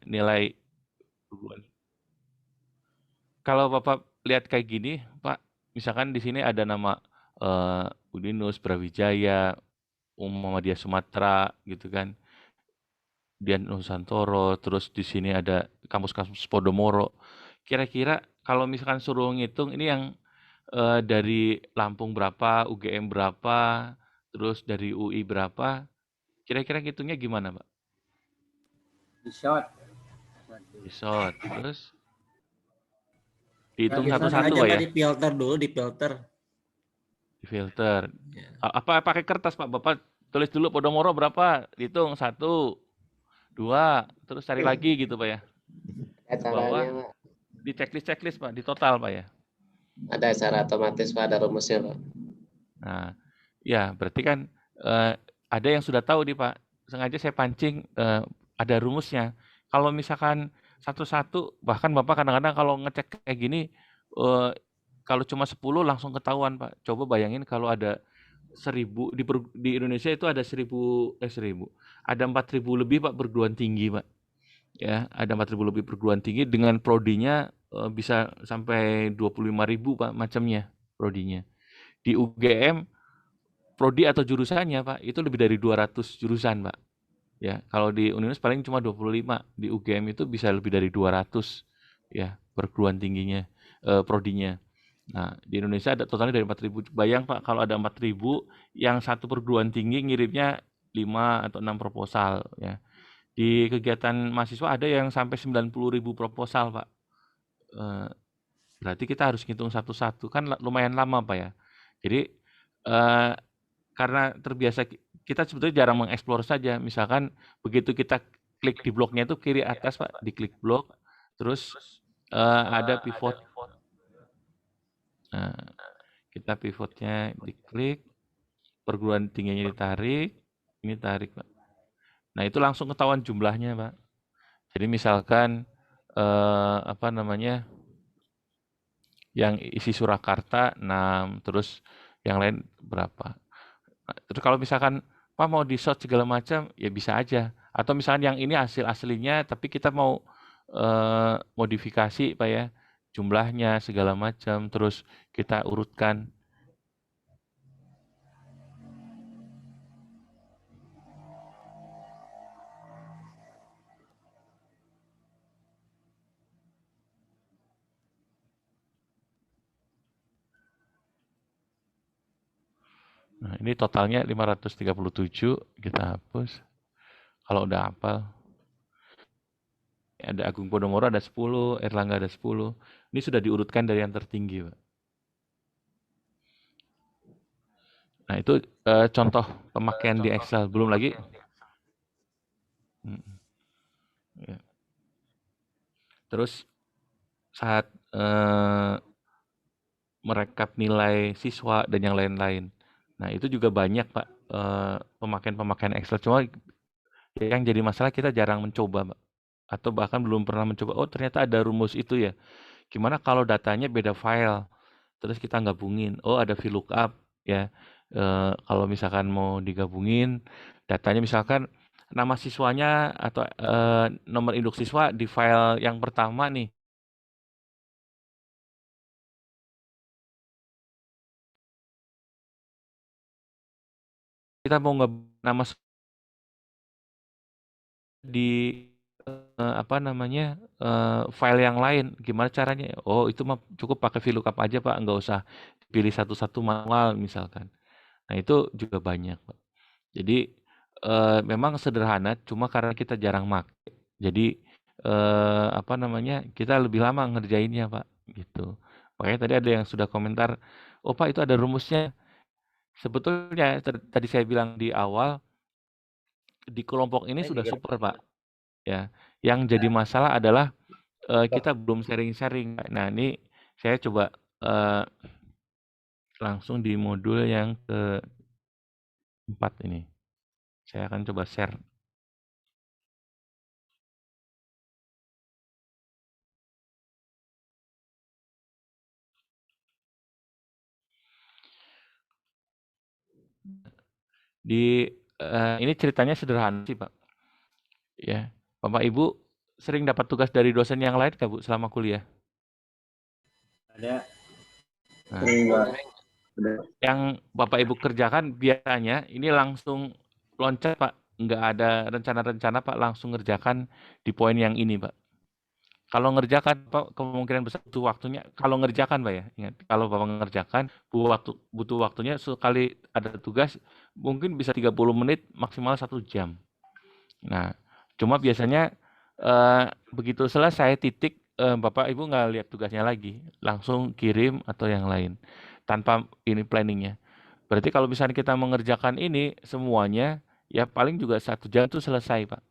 nilai perguruan. Kalau Bapak lihat kayak gini, Pak, misalkan di sini ada nama Udinus, Brawijaya, Muhammadiyah Sumatera gitu kan, Dian Nusantoro, terus di sini ada kampus-kampus Podomoro. Kira-kira kalau misalkan suruh ngitung ini yang dari Lampung berapa, UGM berapa, terus dari UI berapa, kira-kira ngitungnya gimana, Pak? Di shot. Isot, terus Ya dihitung biasanya satu-satu, aja Pak nggak ya, di filter dulu, di filter. di filter. Ya. Apa pakai kertas, Pak? Bapak tulis dulu Podomoro berapa, dihitung satu, dua, terus cari lagi gitu, Pak ya. Ada Ke bawah, caranya, Pak. di checklist-checklist, Pak, di total, Pak ya. Ada secara otomatis, Pak, ada rumusnya, Pak. Nah, ya berarti kan ada yang sudah tahu nih, Pak. Sengaja saya pancing ada rumusnya. Kalau misalkan satu-satu, bahkan Bapak kadang-kadang kalau ngecek kayak gini, eh, kalau cuma 10 langsung ketahuan, Pak. Coba bayangin kalau ada 1000 di Indonesia itu ada 1000 ada 4000 lebih, Pak, perguruan tinggi, Pak. Ya, ada 4000 lebih perguruan tinggi dengan prodinya bisa sampai 25.000, Pak, macamnya prodinya. Di UGM prodi atau jurusannya, Pak, itu lebih dari 200 jurusan, Pak. Ya, kalau di Uninus paling cuma 25, di UGM itu bisa lebih dari 200 ya perguruan tingginya, prodinya. Nah, di Indonesia ada totalnya dari 4.000. Bayang, Pak, kalau ada 4.000, yang satu perguruan tinggi ngirimnya 5 atau 6 proposal ya. Di kegiatan mahasiswa ada yang sampai 90.000 proposal, Pak. Eh, Berarti kita harus ngitung satu-satu, kan lumayan lama, Pak ya. Jadi eh, karena terbiasa kita sebetulnya jarang mengeksplor saja. Misalkan begitu kita klik di bloknya itu kiri atas, Pak, diklik blok, terus ada pivot. Nah, kita pivotnya diklik, perguruan tingginya ditarik, ini tarik, Pak. Nah, itu langsung ketahuan jumlahnya, Pak. Jadi misalkan apa namanya? Yang isi Surakarta 6, terus yang lain berapa. Nah, terus kalau misalkan Pak mau di short segala macam, ya bisa aja. Atau misalkan yang ini hasil aslinya, tapi kita mau modifikasi, Pak ya, jumlahnya segala macam, terus kita urutkan. Nah, ini totalnya 537, kita hapus. Kalau udah hafal. Ada Agung Podomoro ada 10, Erlangga ada 10. Ini sudah diurutkan dari yang tertinggi, Pak. Nah, itu contoh pemakaian di Excel. Belum lagi. Ya. Terus saat merekap nilai siswa dan yang lain-lain. Nah, itu juga banyak, Pak, pemakaian-pemakaian Excel. Cuma yang jadi masalah kita jarang mencoba, Pak. Atau bahkan belum pernah mencoba, oh ternyata ada rumus itu ya. Gimana kalau datanya beda file, terus kita gabungin. Oh ada VLOOKUP ya. Kalau misalkan mau digabungin, datanya misalkan nama siswanya atau nomor induk siswa di file yang pertama nih. Kita mau nama di apa namanya file yang lain, gimana caranya? Oh itu mah cukup pakai VLOOKUP aja, Pak, nggak usah pilih satu-satu manual misalkan. Nah itu juga banyak, Pak. Jadi memang sederhana, cuma karena kita jarang make. Jadi apa namanya kita lebih lama ngerjainnya, Pak, gitu. Makanya tadi ada yang sudah komentar, oh Pak itu ada rumusnya. Sebetulnya tadi saya bilang di awal di kelompok ini sudah super, Pak. Ya, yang jadi masalah adalah kita belum sharing-sharing. Nah, ini saya coba langsung di modul yang keempat ini. Saya akan coba share. Di ini ceritanya sederhana sih, Pak. Ya, Bapak Ibu sering dapat tugas dari dosen yang lain nggak Bu selama kuliah? Ada. Nah, Sering Pak. yang Bapak Ibu kerjakan biasanya ini langsung loncat Pak, nggak ada rencana-rencana Pak, langsung ngerjakan di poin yang ini Pak. Kalau ngerjakan Pak, kemungkinan besar butuh waktunya, kalau ngerjakan Pak ya, ingat, kalau Bapak ngerjakan butuh waktunya sekali ada tugas mungkin bisa 30 menit maksimal 1 jam. Nah, cuma biasanya begitu selesai titik Bapak Ibu nggak lihat tugasnya lagi, langsung kirim atau yang lain tanpa ini planningnya. Berarti kalau misalnya kita mengerjakan ini semuanya, ya paling juga 1 jam itu selesai Pak.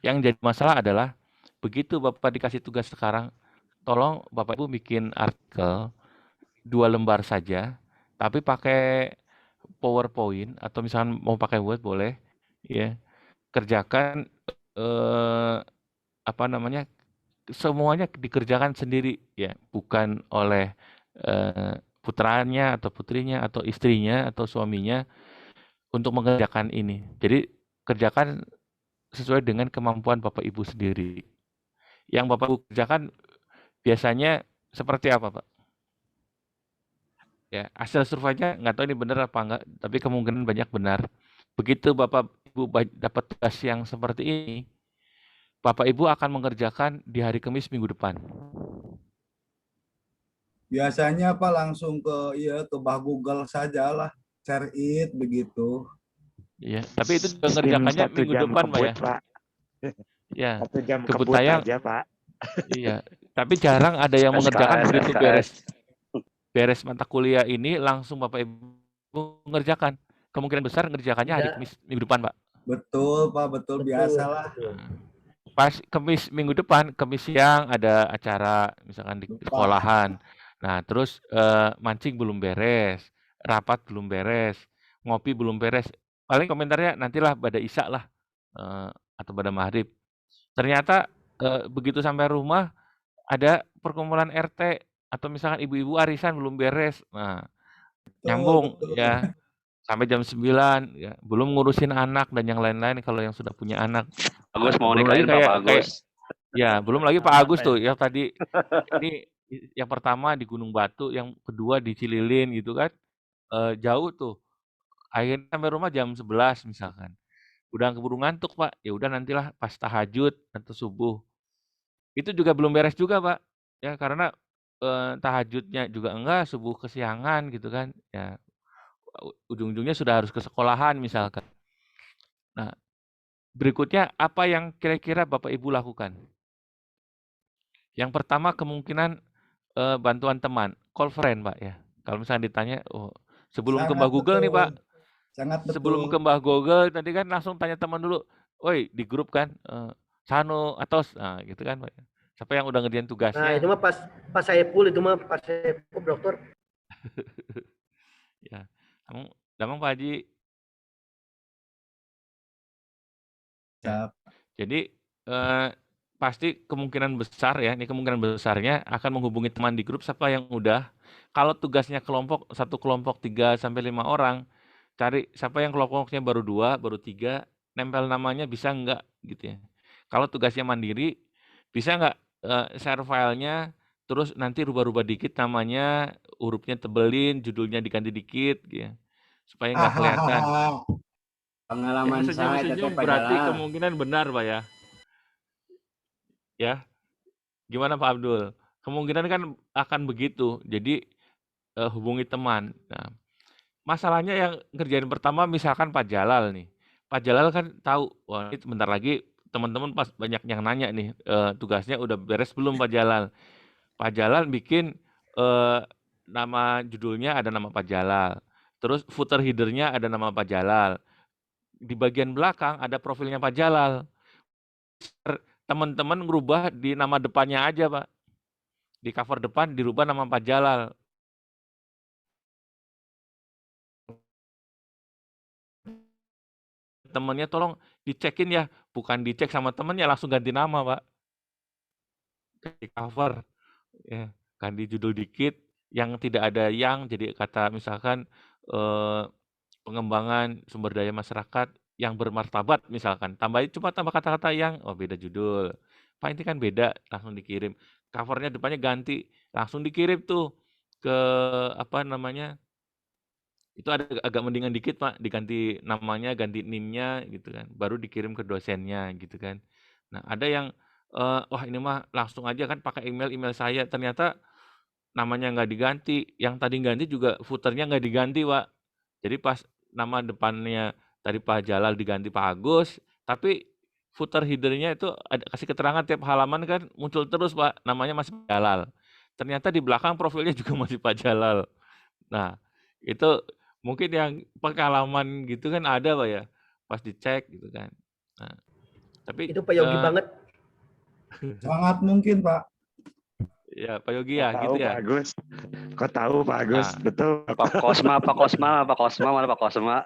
Yang jadi masalah adalah begitu Bapak dikasih tugas sekarang, tolong Bapak Ibu bikin artikel 2 lembar saja, tapi pakai PowerPoint atau misalnya mau pakai Word boleh, ya. Kerjakan apa namanya? Semuanya dikerjakan sendiri ya, bukan oleh putranya atau putrinya atau istrinya atau suaminya untuk mengerjakan ini. Jadi kerjakan sesuai dengan kemampuan Bapak Ibu sendiri. Yang Bapak Ibu kerjakan biasanya seperti apa, Pak? Ya, hasil surveinya nggak tahu ini benar apa enggak, tapi kemungkinan banyak benar. Begitu Bapak Ibu dapat tugas yang seperti ini, Bapak Ibu akan mengerjakan di hari Kamis minggu depan. Biasanya Pak langsung ke bah Google sajalah, share it begitu. Iya, tapi itu juga ngerjakannya minggu depan, Pak ya. Pak. Ya, 1 jam kebut kebut tayang. aja, Pak. Iya, tapi jarang ada yang mengerjakan begitu beres mata kuliah ini langsung Bapak Ibu mengerjakan. Kemungkinan besar ngerjakannya hari Kamis minggu depan, Pak. Betul Pak, betul biasalah. Pas Kamis minggu depan, Kamis siang ada acara misalkan di sekolahan. Nah, terus mancing belum beres, rapat belum beres, ngopi belum beres. Paling komentarnya nantilah pada Isya lah atau pada maghrib. Ternyata begitu sampai rumah ada perkumpulan RT atau misalkan ibu-ibu arisan belum beres. Nah, nyambung ya sampai jam 9 ya, belum ngurusin anak dan yang lain-lain kalau yang sudah punya anak. Agus mau belum lagi nikahin Pak Agus. Ya, belum lagi Pak Agus tuh yang tadi ini yang pertama di Gunung Batu, yang kedua di Cililin gitu kan. Jauh tuh. Akhirnya sampai rumah jam 11 misalkan. Udah keburu ngantuk, Pak. Ya udah nantilah pas tahajud atau subuh. Itu juga belum beres juga, Pak. Ya karena tahajudnya juga enggak, subuh kesiangan gitu kan. Ya ujung-ujungnya sudah harus ke sekolahan misalkan. Nah, berikutnya apa yang kira-kira Bapak Ibu lakukan? Yang pertama kemungkinan bantuan teman, call friend, Pak ya. Kalau misalnya ditanya, oh, sebelum ke Mbah Google nih, Pak. Sangat betul. Sebelum ke Mbah Google tadi kan langsung tanya teman dulu. Woi, di grup kan Sano Atos, nah gitu kan, Pak. Siapa yang udah ngerjain tugasnya? Nah, itu mah pas saya full itu mah pas saya full, dokter. Ya, Damang Pak Haji. Ya. Jadi pasti kemungkinan besar ya, ini kemungkinan besarnya akan menghubungi teman di grup siapa yang udah. Kalau tugasnya kelompok, satu kelompok 3 sampai 5 orang, cari siapa yang kelompoknya baru 2, baru 3, nempel namanya bisa enggak gitu ya. Kalau tugasnya mandiri, bisa enggak share filenya, terus nanti rubah-rubah dikit namanya, hurufnya tebelin, judulnya diganti dikit gitu ya. Supaya enggak kelihatan. Pengalaman saya Senyum berarti kemungkinan benar, Pak ya. Ya. Gimana Pak Abdul? Kemungkinan kan akan begitu. Jadi hubungi teman. Nah, masalahnya yang ngerjain pertama misalkan Pak Jalal nih. Pak Jalal kan tahu, wah ini sebentar lagi teman-teman pas banyak yang nanya nih, tugasnya udah beres belum Pak Jalal? Pak Jalal bikin nama judulnya ada nama Pak Jalal. Terus footer header-nya ada nama Pak Jalal. Di bagian belakang ada profilnya Pak Jalal. Teman-teman ngerubah di nama depannya aja, Pak. Di cover depan dirubah nama Pak Jalal. Temennya tolong dicekin ya, bukan dicek sama temennya langsung ganti nama, Pak. Di cover, ya, ganti judul dikit, yang tidak ada yang jadi kata misalkan pengembangan sumber daya masyarakat yang bermartabat misalkan, tambah kata-kata yang, oh beda judul. Pak ini kan beda, langsung dikirim. Covernya depannya ganti, langsung dikirim tuh ke apa namanya? Itu ada agak mendingan dikit Pak, diganti namanya, ganti NIM-nya gitu kan, baru dikirim ke dosennya gitu kan. Nah ada yang, wah ini mah langsung aja kan pakai email saya, ternyata namanya nggak diganti, yang tadi ganti juga footer-nya nggak diganti Pak. Jadi pas nama depannya tadi Pak Jalal diganti Pak Agus, tapi footer header-nya itu ada kasih keterangan tiap halaman kan muncul terus Pak, namanya masih Pak Jalal. Ternyata di belakang profilnya juga masih Pak Jalal. Nah, itu mungkin yang pengalaman gitu kan ada Pak ya, pas dicek gitu kan. Nah, tapi Itu Pak Yogi banget. Sangat mungkin, Pak. ya Pak Yogi ya gitu ya. Pak Agus. Kok tahu Pak Agus? Nah. Betul. Pak Kosma, mana Pak Kosma?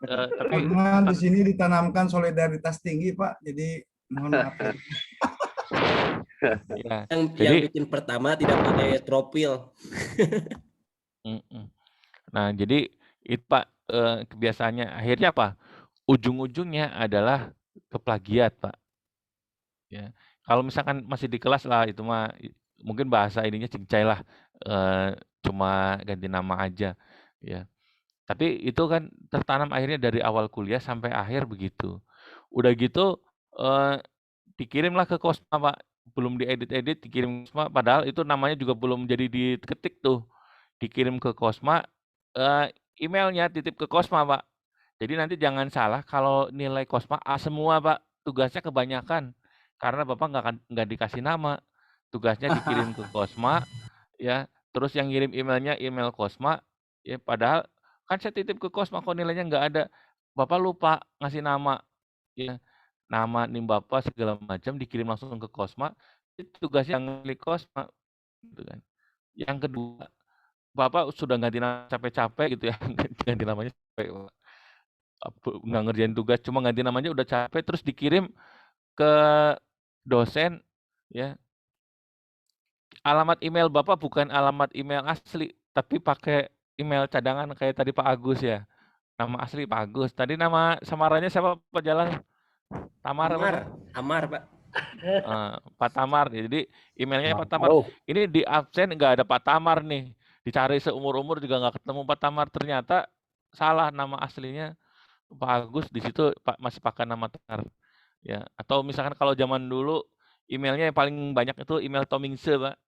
Tapi Karena di sini ditanamkan solidaritas tinggi, Pak. Jadi mohon maaf. ya, Yang jadi bikin pertama tidak pakai tropil. nah jadi itu Pak kebiasaannya akhirnya apa? Ujung-ujungnya adalah keplagiat Pak. Ya, kalau misalkan masih di kelas lah itu mah mungkin bahasa ininya cincai lah, cuma ganti nama aja, ya. Tapi itu kan tertanam akhirnya dari awal kuliah sampai akhir begitu. Udah gitu dikirimlah ke Kosma Pak, belum diedit-edit dikirim Kosma, padahal itu namanya juga belum jadi diketik tuh, dikirim ke Kosma, emailnya titip ke Kosma Pak. Jadi nanti jangan salah kalau nilai Kosma A semua Pak, tugasnya kebanyakan. Karena Bapak nggak dikasih nama, tugasnya dikirim ke Kosma, ya. Terus yang ngirim emailnya email Kosma, ya. Padahal kan saya titip ke Kosma kok nilainya nggak ada, Bapak lupa ngasih nama, ya. Nama NIM Bapak segala macam dikirim langsung ke Kosma, itu tugasnya milik Kosma, gitu kan. Yang kedua, Bapak sudah ganti nama capek-capek gitu ya, ganti namanya capek, nggak ngerjain tugas, cuma ganti namanya udah capek, terus dikirim ke dosen, ya. Alamat email Bapak bukan alamat email asli, tapi pakai email cadangan kayak tadi Pak Agus ya. Nama asli Pak Agus. Tadi nama samarannya siapa Pak Jalan? Tamar apa? Amar, Pak. Pak Tamar. Jadi emailnya Pak Tamar. Ini di absen nggak ada Pak Tamar nih. Dicari seumur-umur juga nggak ketemu Pak Tamar. Ternyata salah nama aslinya Pak Agus, di situ Pak masih pakai nama Tamar. Ya, atau misalkan kalau zaman dulu emailnya yang paling banyak itu email Tomingse Pak.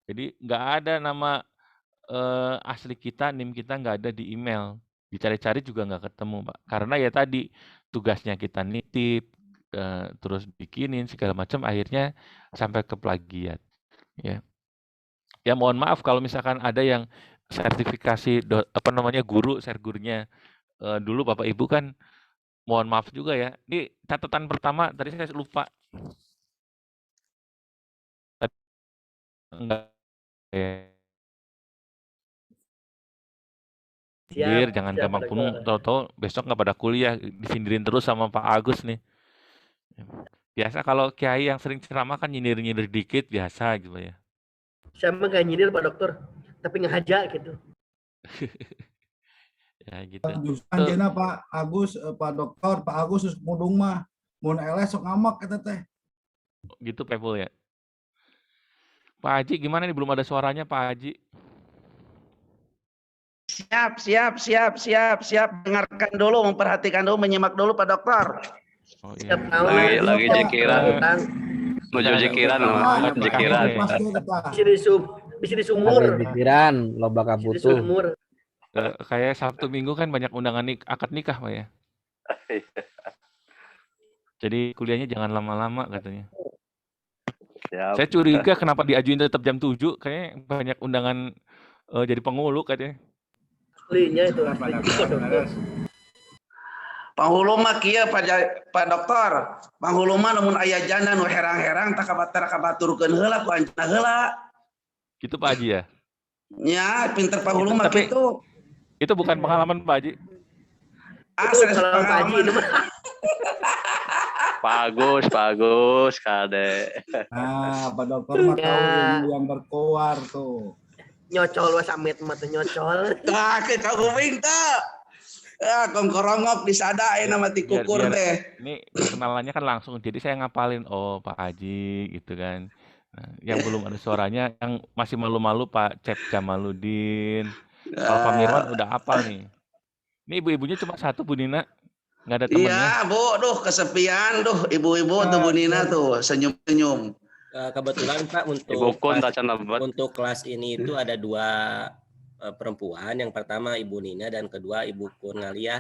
Jadi nggak ada nama asli kita, NIM kita nggak ada di email. Dicari-cari juga nggak ketemu Pak. Karena ya tadi tugasnya kita nitip, terus bikinin segala macam, akhirnya sampai ke plagiat. Ya, ya mohon maaf kalau misalkan ada yang sertifikasi guru sergurnya dulu Bapak Ibu kan. Mohon maaf juga ya. Ini catatan pertama tadi saya lupa. Enggak ya. Jangan gampang punung. Tahu-tahu besok nggak pada kuliah, disindirin terus sama Pak Agus nih. Biasa kalau kiai yang sering ceramah kan nyindir-nyindir dikit biasa gitu ya. Saya mah nggak nyindir Pak Dokter, tapi ngajak gitu. Ya gitu. Jurusan jena Pak Agus, Pak Dokter, Pak Agus mudung mah mun eleh sok ngamak eta teh. Gitu Pepul ya. Pak Haji gimana nih, belum ada suaranya Pak Haji? Siap. Dengarkan dulu, memperhatikan dulu, menyimak dulu Pak Dokter. Oh, iya. Lagi jikiran. Menuju jikiran loh. Jikiran. Bisa di sumur. Jikiran, loba kabutuh. Kayak Sabtu Minggu kan banyak undangan akad nikah Pak ya. Jadi kuliahnya jangan lama-lama katanya. Siap. Saya curiga kenapa diajuin tetap jam 7, kayaknya banyak undangan jadi penghulu katanya. Aslinya itu. Panghulu mah kieu Pak Dokter. Panghulu mah lamun aya janda nu herang-herang tak kabaturkeun heula ku anjeunna heula. Gitu Pak Haji ya? Ya, pinter panghulu mah kitu. Itu bukan pengalaman Pak Haji. Serius pengalaman. Pak Agus, Kade. Nah, Pak Dokter mah tahu ilmu yang berkoar tuh. Nyocol was amit mah nyocol. Tah, kita kuping teh. Kongkorongok disada nama ti kukur Biar- teh. Ini kenalannya kan langsung, jadi saya ngapalin, oh Pak Haji gitu kan. Nah, yang belum ada suaranya, yang masih malu-malu Pak Cep Jamaludin. Kalau Pak Mirwan udah hafal nih. Ini ibu-ibunya cuma satu, Bu Nina. Nggak ada temennya. Iya, Bu, duh kesepian tuh ibu-ibu tuh Bu Nina tuh senyum-senyum. Kebetulan Pak Ibu kun tacan lebat. untuk kelas ini itu ada 2 perempuan. Yang pertama Ibu Nina dan kedua Ibu Kun Ngaliah.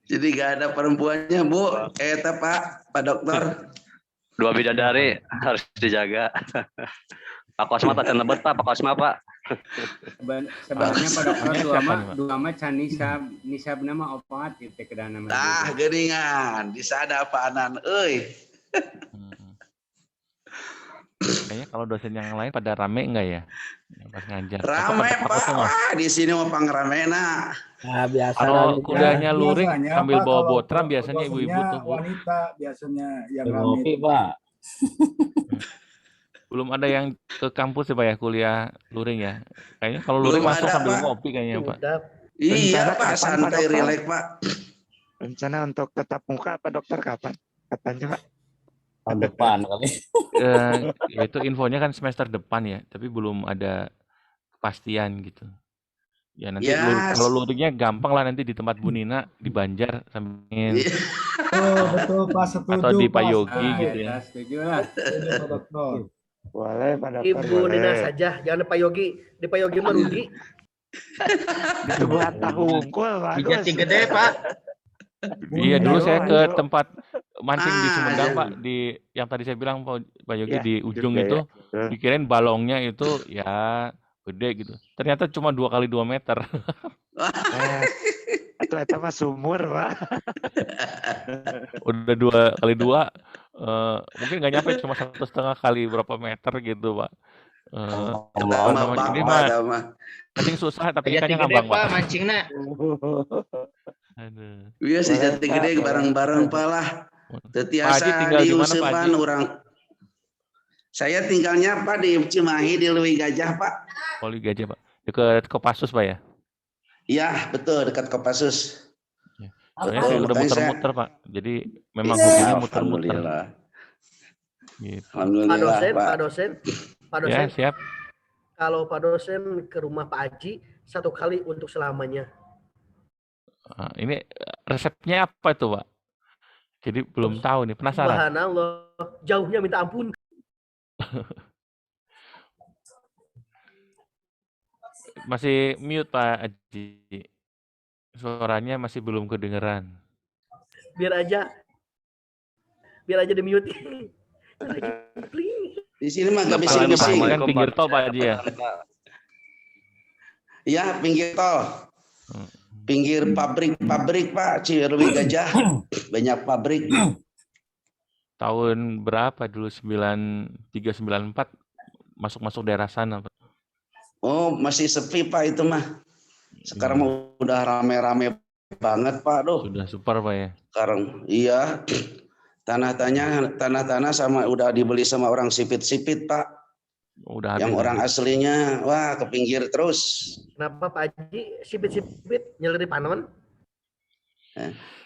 Jadi gak ada perempuannya, Bu. Eta Pak Dokter. 2 bidadari harus dijaga. Pak Kosma tacan lebat Pak, Pak Kosma Pak. Sebenarnya Pak Dokter Siapa nih, Pak? dua mah can nisab nama opat itu kedana mah. Geuningan, disada Pak Anan euy. Kayaknya kalau dosen yang lain pada rame enggak ya? Yang pas ngajar. Atau Rame pada takut Pak. semua? Wah, di sini mah pangramena. Nah, biasa Kalau kan. kuliahnya luring Biasanya, sambil Pak, bawa kalau botram biasanya ibu-ibu dosennya tuh, Bu. wanita biasanya yang Ngopi, rame. Pak. Belum ada yang ke kampus ya Pak ya, kuliah luring ya. Kayaknya kalau luring Belum masuk ada, sambil Pak. ngopi kayaknya Pak. Udah. Iya Rencana Pak, kapan, Pak santai Dokter? rileks Pak. Rencana untuk tetap muka Pak Dokter kapan? Katanya Pak. Tahun depan kali. Ya itu infonya kan semester depan ya, tapi belum ada kepastian gitu. Ya nanti Ya, kalau luringnya gampang lah nanti di tempat Bu Nina di Banjar sambil Iya. Betul Pak, setuju. atau di Pak, Pak Yogi setuju. gitu ya. Setuju lah. Setuju, Pak Dokter. Boleh Pak Dokter, Ibu boleh. Nina saja, jangan Pak Yogi. Di Pak Yogi mah rugi. Buat tahu unggul Pak. Bijati gede, Pak. Iya dulu saya ke Ayo. tempat mancing di Sumedang iya. Pak, di yang tadi saya bilang Pak Yogi Ya, di ujung juga itu ya. dikirain balongnya itu ya gede gitu. Ternyata cuma 2 kali 2 meter. Ternyata mah sumur Pak. Udah 2 kali 2 mungkin nggak nyampe, cuma 1,5 kali berapa meter gitu Pak. Apa Sama namanya, ini Bapak mah dah mah. mancing susah tapi Jati ikannya gede, ngambang Pak, Pak. mancingna. Aduh. Iya si Boleh, jati Pak, gede boleh. bareng-bareng Pak lah. Pak Haji Tetiasa tinggal di mana, Pak diusepan Haji? orang. Saya tinggalnya Pak di Cimahi di Leuwi Gajah Pak. Poli Gajah Pak. Dekat Kopassus Pak ya. Iya betul dekat Kopassus. Soalnya saya udah makanya saya- muter-muter Pak. Jadi memang hobinya muter-muter. Alhamdulillah. Gitu. Pak Alhamdulillah dosen, Pak. Pak dosen. Pak Ya dosen, siap. kalau Pak dosen ke rumah Pak Haji 1 kali untuk selamanya. Ini resepnya apa itu Pak? Jadi belum tahu nih, penasaran. Subhanallah, jauhnya minta ampun. Masih mute Pak Haji. Suaranya masih belum kedengeran. Biar aja di mute. Di sini mah gak Apalagi Pak bising-bising. Haji kan pinggir tol Pak Haji ya. Iya pinggir tol. Pinggir pabrik Pak, Leuwi Gajah. Banyak pabrik. Tahun berapa dulu, 9394 masuk daerah sana Pak. Oh masih sepi Pak itu mah. Sekarang mah udah rame-rame banget Pak. Duh. Sudah super Pak ya. Sekarang iya. Tanah-tanah sama udah dibeli sama orang sipit-sipit Pak. Udah Yang habis. orang aslinya wah ke pinggir terus. Kenapa Pak Haji sipit-sipit nyelir di panon?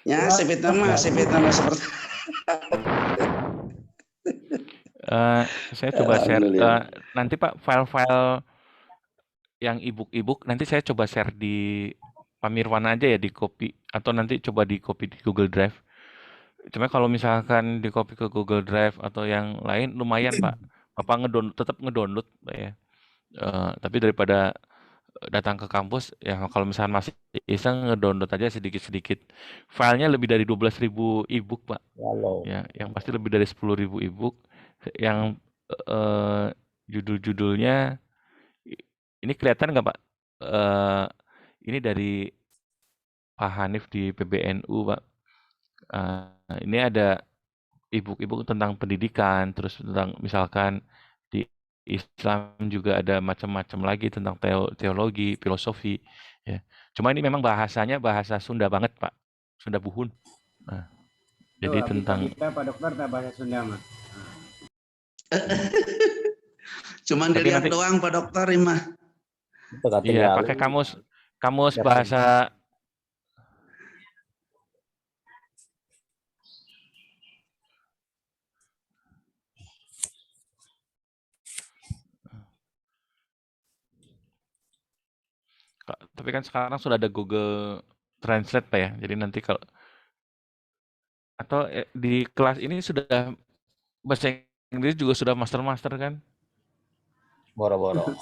Ya sipit nama seperti Saya coba share Alhamdulillah. nanti Pak file-file yang ebook nanti saya coba share di Pak Mirwan aja ya, di copy atau nanti coba di copy di Google Drive. Cuma kalau misalkan di copy ke Google Drive atau yang lain lumayan Pak. Bapak tetap ngedownload Pak ya. Tapi daripada datang ke kampus ya, kalau misalkan masih iseng ngedownload aja sedikit-sedikit. Filenya lebih dari 12.000 ebook Pak. Halo. Ya, yang pasti lebih dari 10.000 ebook yang judul-judulnya ini kelihatan nggak Pak? Ini dari Pak Hanif di PBNU Pak. Ini ada ebook tentang pendidikan, terus tentang misalkan di Islam juga ada macam-macam lagi tentang teologi, filosofi. Ya. Cuma ini memang bahasanya bahasa Sunda banget Pak, Sunda Buhun. Nah, jadi tentang kita Pak Dokter tak bahasa Sunda mah. cuman Tapi dilihat nanti- doang Pak Dokter imah. Itu kata iya dia, pakai kamus Siap, bahasa tapi kan sekarang sudah ada Google Translate Pak ya. Jadi nanti kalau atau di kelas ini sudah bahasa Inggris juga sudah master-master kan? Boro-boro.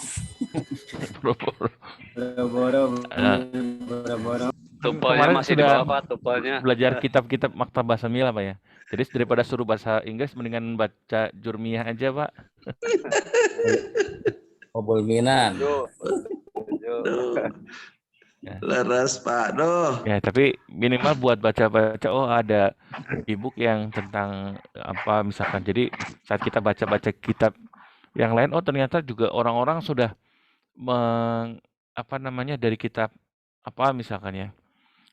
Boro-boro. Boro-boro, Nah, boro-boro. Tumpalnya kemarin masih di sudah bawah Pak, tumpalnya. belajar kitab-kitab Maktabah Samila Pak ya. Jadi daripada suruh bahasa Inggris mendingan baca Jurmiyah aja Pak. Obol Minan. Yo. Duh, Ya. leres Pak. Duh. Ya, tapi minimal buat baca-baca, oh ada e-book yang tentang apa misalkan. Jadi saat kita baca-baca kitab yang lain, oh ternyata juga orang-orang sudah apa namanya dari kitab apa misalkan ya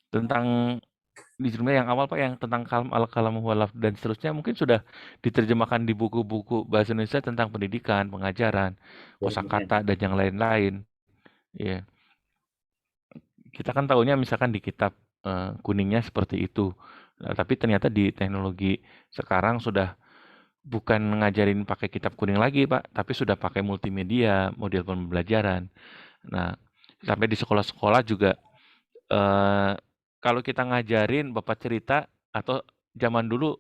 tentang di judulnya yang awal Pak yang tentang kalam al-kalam walaf dan seterusnya mungkin sudah diterjemahkan di buku-buku bahasa Indonesia tentang pendidikan, pengajaran, kosakata dan yang lain-lain. Ya. Kita kan tahunya misalkan di kitab kuningnya seperti itu. Nah, tapi ternyata di teknologi sekarang sudah bukan ngajarin pakai kitab kuning lagi, Pak, tapi sudah pakai multimedia, model pembelajaran. Nah, sampai di sekolah-sekolah juga kalau kita ngajarin Bapak cerita atau zaman dulu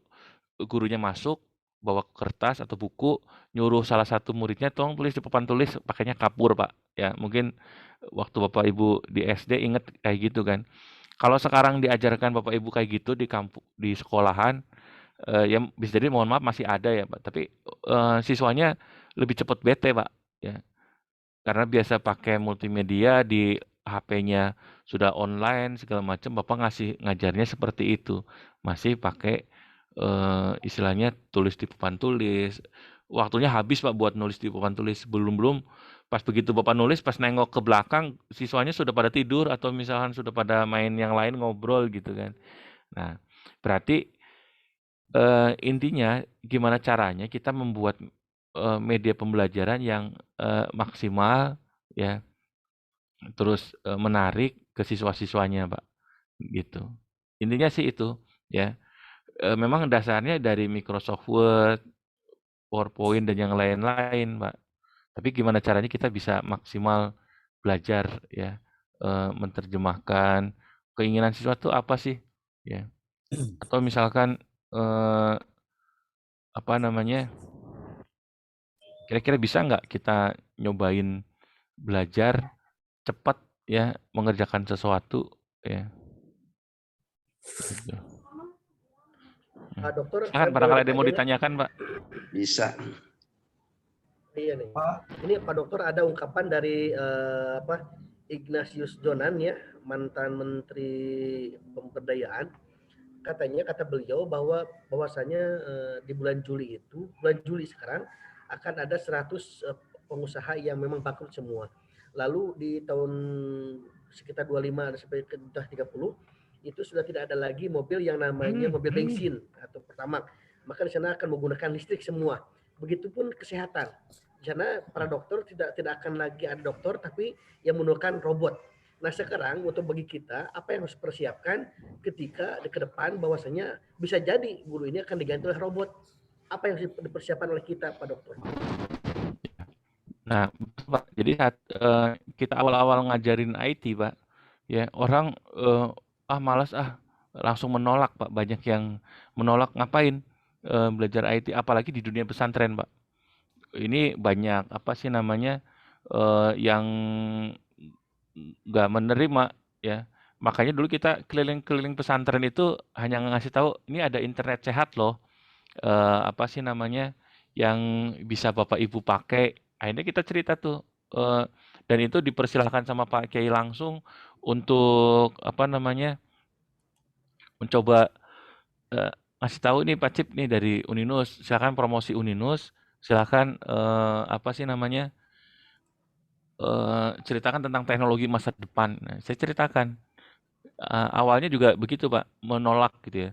gurunya masuk bawa kertas atau buku nyuruh salah satu muridnya tolong tulis di papan tulis pakainya kapur Pak ya mungkin waktu Bapak Ibu di SD inget kayak gitu kan kalau sekarang diajarkan Bapak Ibu kayak gitu di kampus di sekolahan ya bisa jadi mohon maaf masih ada ya Pak tapi siswanya lebih cepat bete Pak ya karena biasa pakai multimedia di HP-nya sudah online segala macam Bapak ngajarnya seperti itu masih pakai istilahnya tulis di papan tulis. Waktunya habis Pak buat nulis di papan tulis. Belum pas begitu Bapak nulis pas nengok ke belakang siswanya sudah pada tidur atau misalkan sudah pada main yang lain ngobrol gitu kan. Nah, berarti intinya gimana caranya kita membuat media pembelajaran yang maksimal ya. Terus menarik ke siswa-siswanya, Pak. Gitu. Intinya sih itu ya. Memang dasarnya dari Microsoft Word, PowerPoint dan yang lain-lain, Pak. Tapi gimana caranya kita bisa maksimal belajar ya, menerjemahkan keinginan siswa itu apa sih, ya? Atau misalkan apa namanya? Kira-kira bisa nggak kita nyobain belajar cepat ya, mengerjakan sesuatu ya? Gitu. Pak Dokter, Silakan barangkali ada yang mau ditanyakan, Pak. Bisa. Iya nih. Pak. Ini Pak Dokter ada ungkapan dari Ignatius Jonan ya, mantan Menteri Pemberdayaan. Kata beliau bahwasanya di bulan Juli sekarang akan ada 100 pengusaha yang memang bangkrut semua. Lalu di tahun sekitar 25 sampai ke 30 itu sudah tidak ada lagi mobil yang namanya mobil bensin atau pertamax. Maka di sana akan menggunakan listrik semua. Begitupun kesehatan. Di sana para dokter tidak akan lagi ada dokter tapi yang menggunakan robot. Nah sekarang untuk bagi kita apa yang harus persiapkan ketika ke depan bahwasanya bisa jadi guru ini akan diganti oleh robot. Apa yang harus dipersiapkan oleh kita Pak Dokter? Nah, Pak, jadi saat kita awal-awal ngajarin IT, Pak, ya orang malas langsung menolak, Pak. Banyak yang menolak ngapain belajar IT, apalagi di dunia pesantren, Pak. Ini banyak apa sih namanya yang nggak menerima, ya. Makanya dulu kita keliling-keliling pesantren itu hanya ngasih tahu ini ada internet sehat loh, apa sih namanya yang bisa Bapak Ibu pakai. Akhirnya kita cerita tuh, dan itu dipersilahkan sama Pak Kiai langsung untuk apa namanya mencoba ngasih tahu nih Pak Cip nih dari Uninus, silakan promosi Uninus, silakan apa sih namanya ceritakan tentang teknologi masa depan. Nah, saya ceritakan awalnya juga begitu Pak, menolak gitu ya.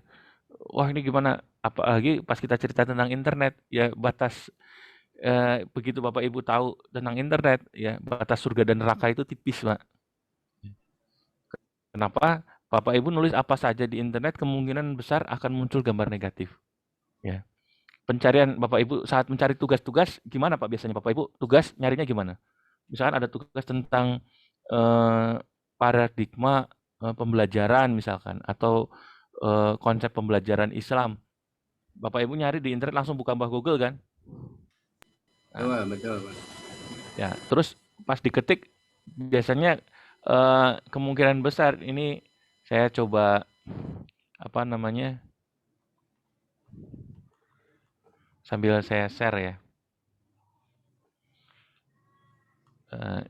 Wah ini gimana? Apalagi pas kita cerita tentang internet ya batas begitu Bapak Ibu tahu tentang internet ya batas surga dan neraka itu tipis Pak. Kenapa? Bapak Ibu nulis apa saja di internet kemungkinan besar akan muncul gambar negatif. Ya. Pencarian Bapak Ibu saat mencari tugas-tugas gimana Pak biasanya Bapak Ibu tugas nyarinya gimana? Misalkan ada tugas tentang paradigma pembelajaran misalkan atau konsep pembelajaran Islam. Bapak Ibu nyari di internet langsung buka Google kan? Betul, Pak. Ya, terus pas diketik biasanya kemungkinan besar ini saya coba apa namanya sambil saya share ya,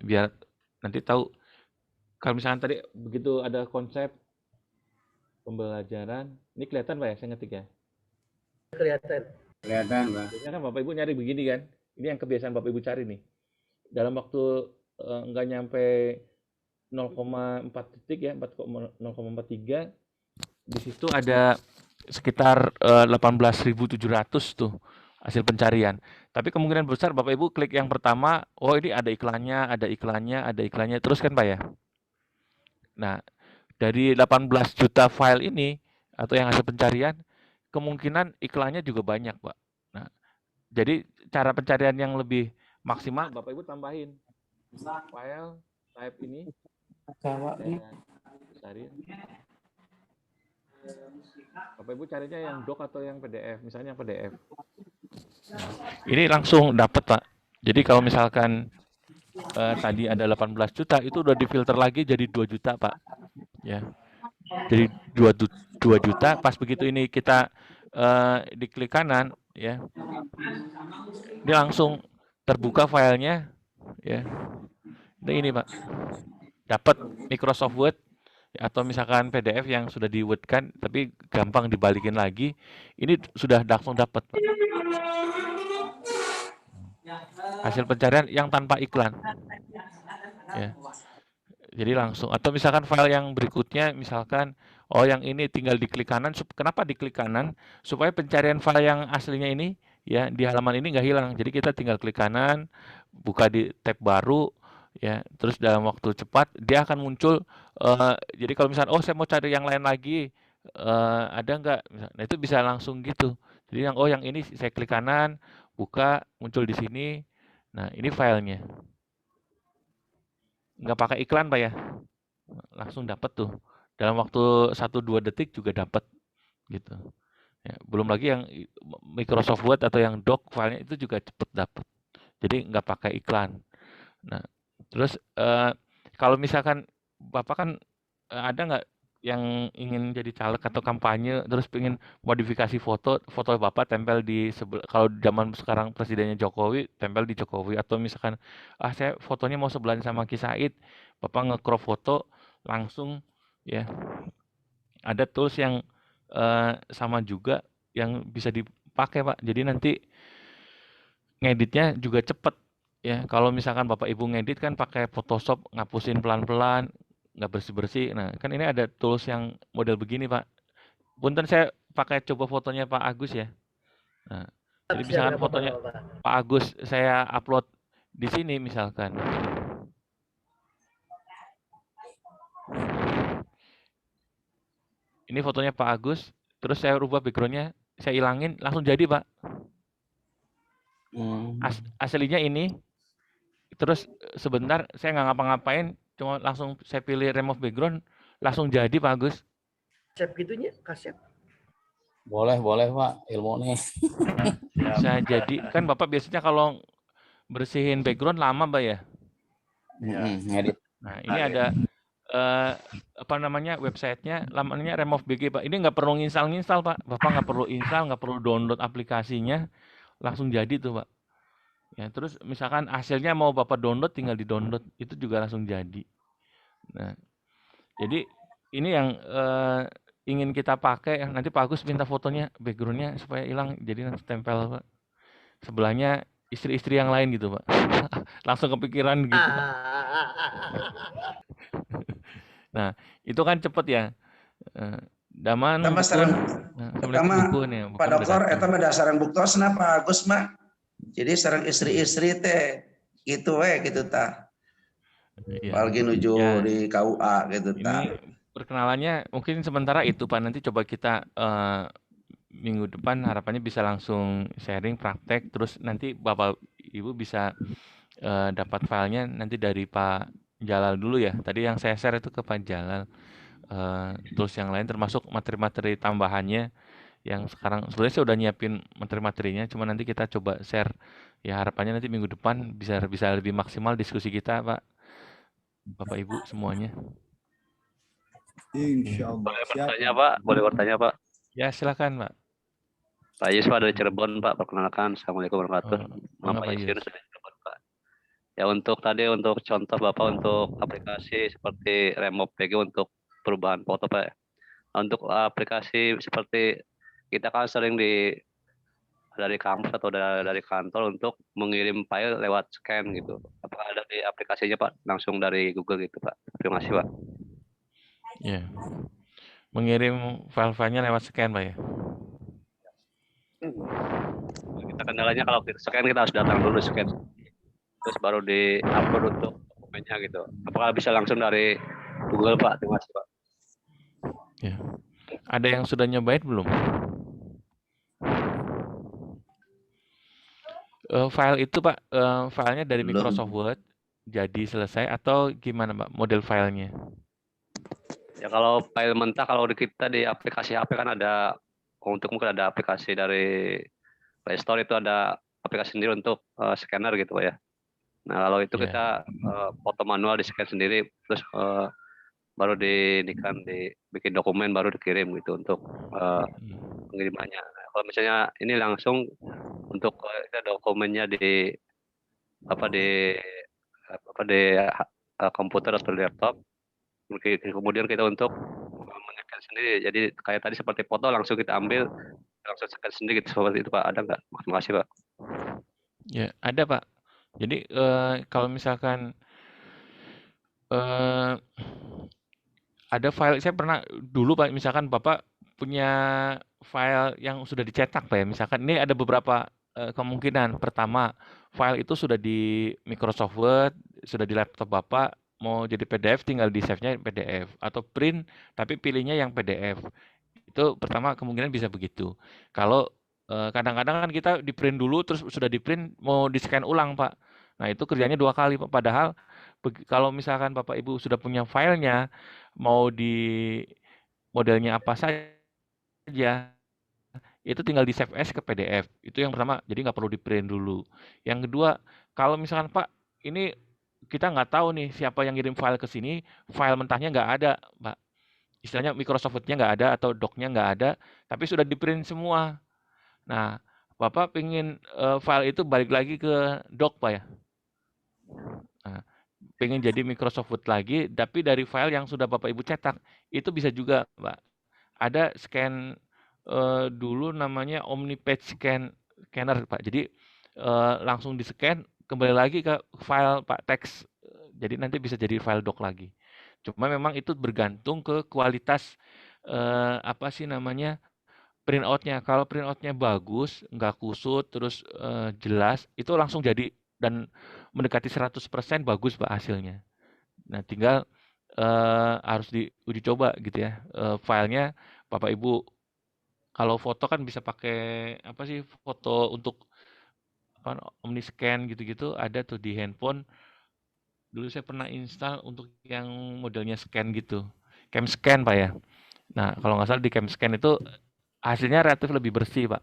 biar nanti tahu kalau misalkan tadi begitu ada konsep pembelajaran, ini kelihatan Pak ya saya ngetik ya? Kelihatan, Pak. Biasanya kan Bapak Ibu nyari begini kan, ini yang kebiasaan Bapak Ibu cari nih. Dalam waktu nggak nyampe 0,4 detik ya, 0,43, di situ ada sekitar 18.700 tuh hasil pencarian. Tapi kemungkinan besar Bapak Ibu klik yang pertama, oh ini ada iklannya, ada iklannya, ada iklannya, terus kan Pak ya. Nah, dari 18 juta file ini atau yang hasil pencarian, kemungkinan iklannya juga banyak Pak. Nah, jadi cara pencarian yang lebih maksimal Bapak Ibu tambahin file type ini. Besarin. Bapak Ibu carinya yang doc atau yang PDF, misalnya yang PDF. Nah, ini langsung dapat Pak. Jadi kalau misalkan tadi ada 18 juta, itu udah difilter lagi jadi 2 juta Pak. Ya. Jadi 2 juta, pas begitu ini kita diklik kanan, ya. Ini langsung terbuka filenya, ya. Ini Pak. Dapat Microsoft Word atau misalkan PDF yang sudah di Word kan, tapi gampang dibalikin lagi. Ini sudah langsung dapat Pak. Hasil pencarian yang tanpa iklan. Ya. Jadi langsung. Atau misalkan file yang berikutnya, misalkan, oh yang ini tinggal diklik kanan. Kenapa diklik kanan? Supaya pencarian file yang aslinya ini, ya di halaman ini nggak hilang. Jadi kita tinggal klik kanan, buka di tab baru, ya. Terus dalam waktu cepat dia akan muncul. Jadi kalau misalkan, oh saya mau cari yang lain lagi, ada nggak? Nah itu bisa langsung gitu. Jadi yang ini saya klik kanan, buka, muncul di sini. Nah ini filenya. Nggak pakai iklan Pak ya, langsung dapat tuh dalam waktu 1-2 detik juga dapat gitu ya. Belum lagi yang Microsoft Word atau yang doc filenya itu juga cepet dapat, jadi nggak pakai iklan. Nah terus kalau misalkan Bapak kan ada nggak yang ingin jadi caleg atau kampanye terus pengen modifikasi foto Bapak tempel di kalau zaman sekarang presidennya Jokowi tempel di Jokowi, atau misalkan saya fotonya mau sebelahan sama Ki Said, Bapak nge-crop foto langsung ya, ada tools yang sama juga yang bisa dipakai Pak. Jadi nanti ngeditnya juga cepet ya. Kalau misalkan Bapak Ibu ngedit kan pakai Photoshop, ngapusin pelan-pelan, nggak bersih-bersih. Nah, kan ini ada tools yang model begini, Pak. Punten saya pakai coba fotonya Pak Agus ya. Nah, jadi misalkan fotonya Pak Agus saya upload di sini misalkan. Ini fotonya Pak Agus, terus saya rubah backgroundnya, saya ilangin, langsung jadi Pak. Aslinya ini, terus sebentar saya nggak ngapa-ngapain, cuma langsung saya pilih remove background, langsung jadi Pak Agus. Kasep gitunya, kasep. Boleh Pak, ilmu nih. Bisa jadi, kan Bapak biasanya kalau bersihin background lama Pak ya? Ngedit. Nah ini ada apa namanya websitenya, namanya remove BG Pak. Ini nggak perlu nginstal Pak. Bapak nggak perlu install, nggak perlu download aplikasinya, langsung jadi tuh Pak. Ya, terus misalkan hasilnya mau Bapak download, tinggal di-download, itu juga langsung jadi. Nah, jadi ini yang ingin kita pakai. Nanti Pak Agus minta fotonya, backgroundnya supaya hilang, jadi nanti tempel Pak. Sebelahnya istri-istri yang lain gitu Pak. Langsung kepikiran gitu Pak. Nah, itu kan cepet ya. Daman pertama Pak Dokter eta mah dasaran buktosna Pak Agus mah. Jadi sareng istri-istri teh gitu we gitu tah. Apalagi nuju di KUA gitu tah. perkenalannya mungkin sementara itu Pak. Nanti coba kita minggu depan harapannya bisa langsung sharing praktek, terus nanti Bapak Ibu bisa dapat filenya nanti dari Pak Jalal dulu ya. Tadi yang saya share itu ke Pak Jalal. Terus yang lain termasuk materi-materi tambahannya yang sekarang sebenarnya saya udah nyiapin materi-materinya, cuma nanti kita coba share. Ya harapannya nanti minggu depan bisa lebih maksimal diskusi kita Pak, Bapak Ibu semuanya. Insya Allah. Boleh Siap. bertanya Pak? Boleh bertanya Pak? Ya silakan Pak. Pak Yusuf dari Cirebon Pak, perkenalkan. Assalamualaikum warahmatullahi wabarakatuh. Mangga, Pak Pak Yusuf Yus. dari Cirebon Pak. Ya untuk contoh Bapak untuk aplikasi seperti Remove PG untuk perubahan foto Pak. Untuk aplikasi seperti kita kan sering dari kampus atau dari kantor untuk mengirim file lewat scan gitu. Apakah ada di aplikasinya Pak? Langsung dari Google gitu Pak. Terima kasih Pak. Ya. Mengirim file-filenya lewat scan Pak ya. Kita kendalanya kalau kita scan kita harus datang dulu scan. Terus baru di-upload untuk dokumennya gitu. Apakah bisa langsung dari Google Pak? Terima kasih Pak. Ya. Ada yang sudah nyobain belum? File itu Pak, filenya dari Belum. Microsoft Word jadi selesai atau gimana Pak model filenya? Ya kalau file mentah kalau kita di aplikasi HP kan ada untuk mungkin ada aplikasi dari Play Store itu ada aplikasi sendiri untuk scanner gitu Pak ya. Nah kalau itu Ya. kita foto manual di scan sendiri terus baru dibikin dokumen baru dikirim gitu untuk pengirimannya. Nah, kalau misalnya ini langsung untuk dokumennya di komputer atau di laptop, kemudian kita untuk menekan sendiri. Jadi kayak tadi seperti foto langsung kita ambil langsung scan sendiri gitu seperti itu Pak. Ada nggak? Terima kasih Pak. Ya, ada Pak. Jadi kalau misalkan ada file, saya pernah dulu Pak, misalkan Bapak punya file yang sudah dicetak Pak ya, misalkan ini ada beberapa kemungkinan. Pertama, file itu sudah di Microsoft Word, sudah di laptop Bapak, mau jadi PDF tinggal di save-nya PDF, atau print tapi pilihnya yang PDF. Itu pertama kemungkinan bisa begitu. Kalau kadang-kadang kan kita di print dulu terus sudah di print mau di scan ulang Pak. Nah itu kerjanya 2 kali Pak. Padahal kalau misalkan Bapak Ibu sudah punya filenya, mau di modelnya apa saja, itu tinggal di save as ke PDF. Itu yang pertama, jadi nggak perlu di print dulu. Yang kedua, kalau misalkan Pak, ini kita nggak tahu nih siapa yang ngirim file ke sini, file mentahnya nggak ada Pak. Istilahnya Microsoft Word-nya nggak ada atau doc-nya nggak ada, tapi sudah di print semua. Nah, Bapak pengen file itu balik lagi ke doc Pak ya. Nah, pengen jadi Microsoft Word lagi, tapi dari file yang sudah Bapak Ibu cetak, itu bisa juga Pak. Ada scan dulu namanya OmniPage Scanner Pak. Jadi langsung di scan, kembali lagi ke file Pak teks. Jadi nanti bisa jadi file doc lagi. Cuma memang itu bergantung ke kualitas apa sih namanya printoutnya. Kalau printoutnya bagus, nggak kusut, terus jelas, itu langsung jadi dan mendekati 100% bagus Pak hasilnya. Nah tinggal harus diuji coba gitu ya. Filenya Bapak Ibu, kalau foto kan bisa pakai apa sih foto untuk Omniscan gitu-gitu ada tuh di handphone. Dulu saya pernah install untuk yang modelnya scan gitu, CamScan Pak ya. Nah kalau nggak salah di CamScan itu hasilnya relatif lebih bersih Pak.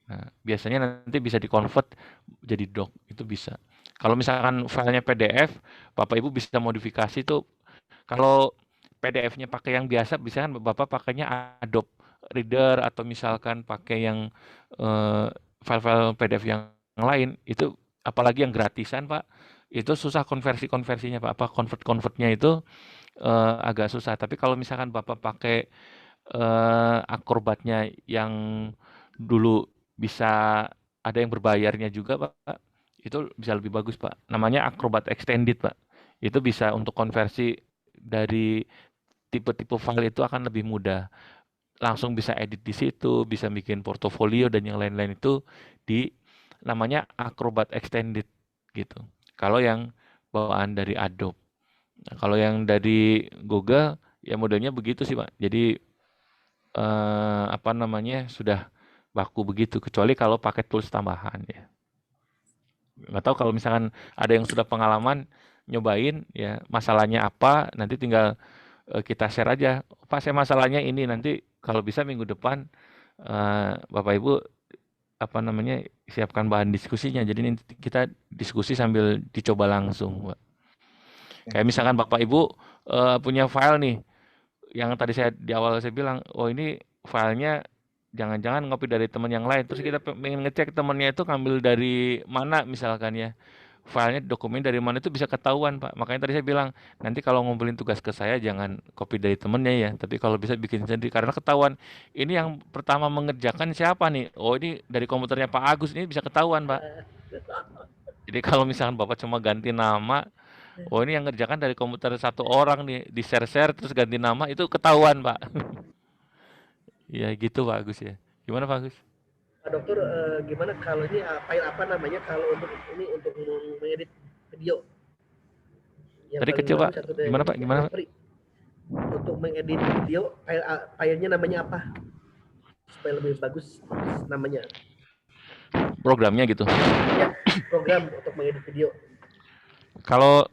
Nah biasanya nanti bisa di-convert jadi doc, itu bisa. Kalau misalkan filenya PDF, Bapak Ibu bisa modifikasi tuh. Kalau PDF-nya pakai yang biasa, bisa kan Bapak pakainya Adobe Reader atau misalkan pakai yang file-file PDF yang lain, itu apalagi yang gratisan Pak, itu susah konversinya Pak, apa convertnya itu agak susah. Tapi kalau misalkan Bapak pakai Acrobat-nya yang dulu bisa ada yang berbayarnya juga Pak, itu bisa lebih bagus Pak. Namanya Acrobat Extended Pak. Itu bisa untuk konversi dari tipe-tipe file itu akan lebih mudah. Langsung bisa edit di situ, bisa bikin portofolio dan yang lain-lain itu di namanya Acrobat Extended gitu. Kalau yang bawaan dari Adobe. Nah, kalau yang dari Google ya modelnya begitu sih Pak. Jadi apa namanya sudah baku begitu, kecuali kalau pakai tools tambahan ya. Nggak tahu kalau misalkan ada yang sudah pengalaman nyobain ya masalahnya apa, nanti tinggal kita share aja. Pak, saya masalahnya ini, nanti kalau bisa minggu depan Bapak Ibu apa namanya siapkan bahan diskusinya. Jadi nanti kita diskusi sambil dicoba langsung, Pak. Kayak misalkan Bapak Ibu punya file nih, yang tadi saya di awal saya bilang, oh ini filenya jangan-jangan ngopi dari teman yang lain. Terus kita pengen ngecek temannya itu ngambil dari mana misalkan ya. Filenya dokumen dari mana itu bisa ketahuan Pak. Makanya tadi saya bilang nanti kalau ngumpulin tugas ke saya jangan copy dari temennya ya, tapi kalau bisa bikin sendiri karena ketahuan ini yang pertama mengerjakan siapa nih. Oh ini dari komputernya Pak Agus, ini bisa ketahuan Pak. Jadi kalau misalkan Bapak cuma ganti nama, oh ini yang ngerjakan dari komputer satu orang nih, di share terus ganti nama, itu ketahuan Pak. Ya gitu Pak Agus ya. Gimana Pak Agus? Pak Dokter, gimana kalau ini file apa namanya kalau untuk ini untuk mengedit video? Yang Tadi paling kecil Pak. bagus atau dari Gimana Pak? Gimana Pak? free? Untuk mengedit video, filenya namanya apa? Supaya lebih bagus namanya. Programnya gitu. Ya, program untuk mengedit video. Kalau